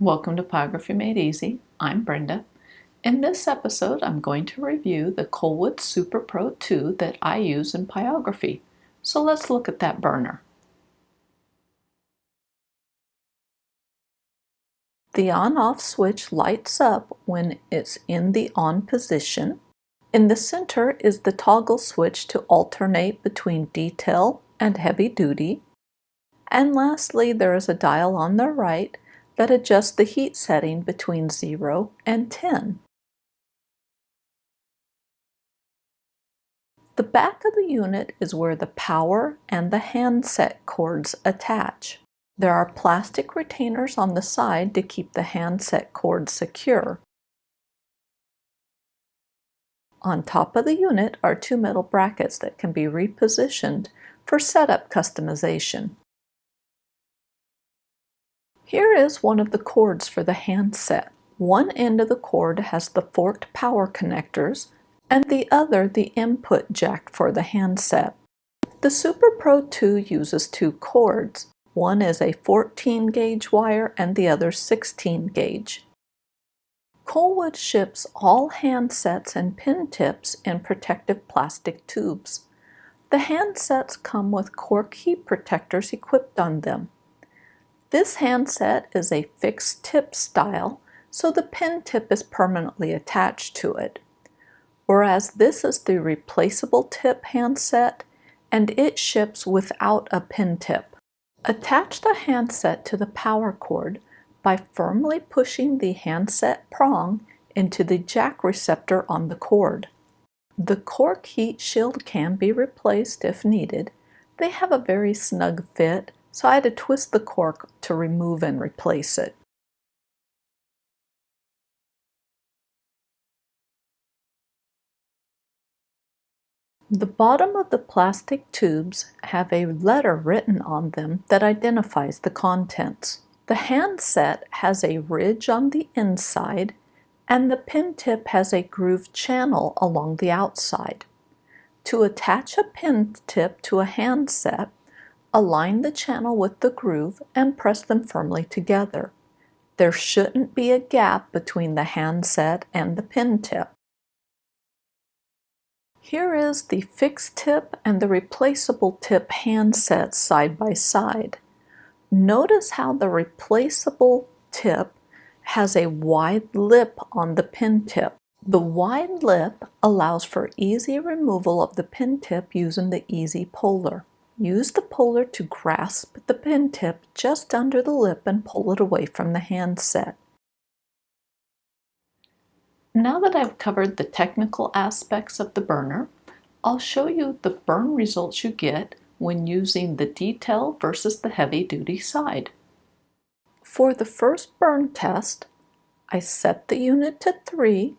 Welcome to Pyrography Made Easy. I'm Brenda. In this episode, I'm going to review the Colwood Super Pro II that I use in pyrography. So let's look at that burner. The on-off switch lights up when it's in the on position. In the center is the toggle switch to alternate between detail and heavy duty. And lastly, there is a dial on the right that adjusts the heat setting between 0 and 10. The back of the unit is where the power and the handset cords attach. There are plastic retainers on the side to keep the handset cord secure. On top of the unit are two metal brackets that can be repositioned for setup customization. Here is one of the cords for the handset. One end of the cord has the forked power connectors and the other the input jack for the handset. The Super Pro II uses two cords. One is a 14 gauge wire and the other 16 gauge. Colwood ships all handsets and pin tips in protective plastic tubes. The handsets come with cork heat protectors equipped on them. This handset is a fixed tip style, so the pin tip is permanently attached to it. Whereas this is the replaceable tip handset, and it ships without a pin tip. Attach the handset to the power cord by firmly pushing the handset prong into the jack receptor on the cord. The cork heat shield can be replaced if needed. They have a very snug fit, so I had to twist the cork to remove and replace it. The bottom of the plastic tubes have a letter written on them that identifies the contents. The handset has a ridge on the inside, and the pin tip has a grooved channel along the outside. To attach a pin tip to a handset, align the channel with the groove and press them firmly together. There shouldn't be a gap between the handset and the pin tip. Here is the fixed tip and the replaceable tip handsets side by side. Notice how the replaceable tip has a wide lip on the pin tip. The wide lip allows for easy removal of the pin tip using the easy puller. Use the puller to grasp the pin tip just under the lip and pull it away from the handset. Now that I've covered the technical aspects of the burner, I'll show you the burn results you get when using the detail versus the heavy-duty side. For the first burn test, I set the unit to 3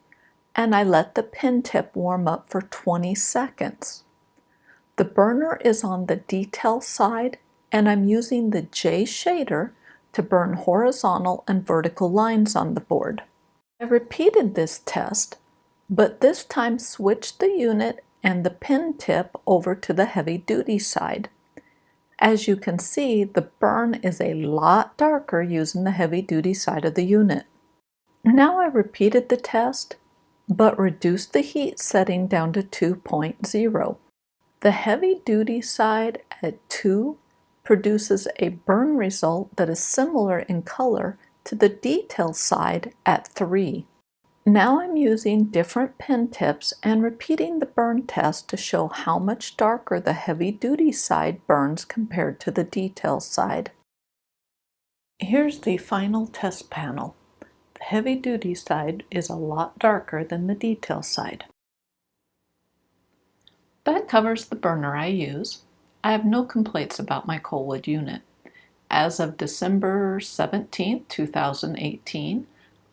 and I let the pin tip warm up for 20 seconds. The burner is on the detail side and I'm using the J shader to burn horizontal and vertical lines on the board. I repeated this test, but this time switched the unit and the pin tip over to the heavy-duty side. As you can see, the burn is a lot darker using the heavy-duty side of the unit. Now I repeated the test, but reduced the heat setting down to 2.0. The heavy-duty side at 2 produces a burn result that is similar in color to the detail side at 3. Now I'm using different pin tips and repeating the burn test to show how much darker the heavy-duty side burns compared to the detail side. Here's the final test panel. The heavy-duty side is a lot darker than the detail side. That covers the burner I use. I have no complaints about my Colwood unit. As of December 17, 2018,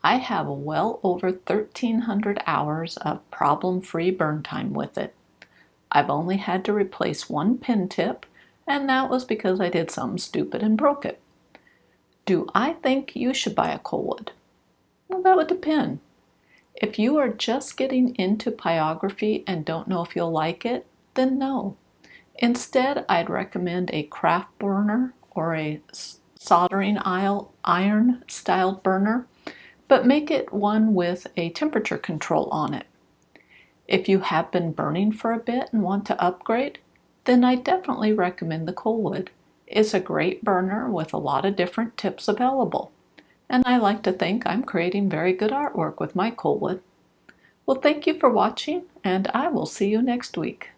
I have well over 1,300 hours of problem-free burn time with it. I've only had to replace one pin tip, and that was because I did something stupid and broke it. Do I think you should buy a Colwood? Well, that would depend. If you are just getting into pyrography and don't know if you'll like it, then no. Instead, I'd recommend a craft burner or a soldering iron style burner, but make it one with a temperature control on it. If you have been burning for a bit and want to upgrade, then I definitely recommend the Colwood. It's a great burner with a lot of different tips available, and I like to think I'm creating very good artwork with my Colwood. Well, thank you for watching, and I will see you next week.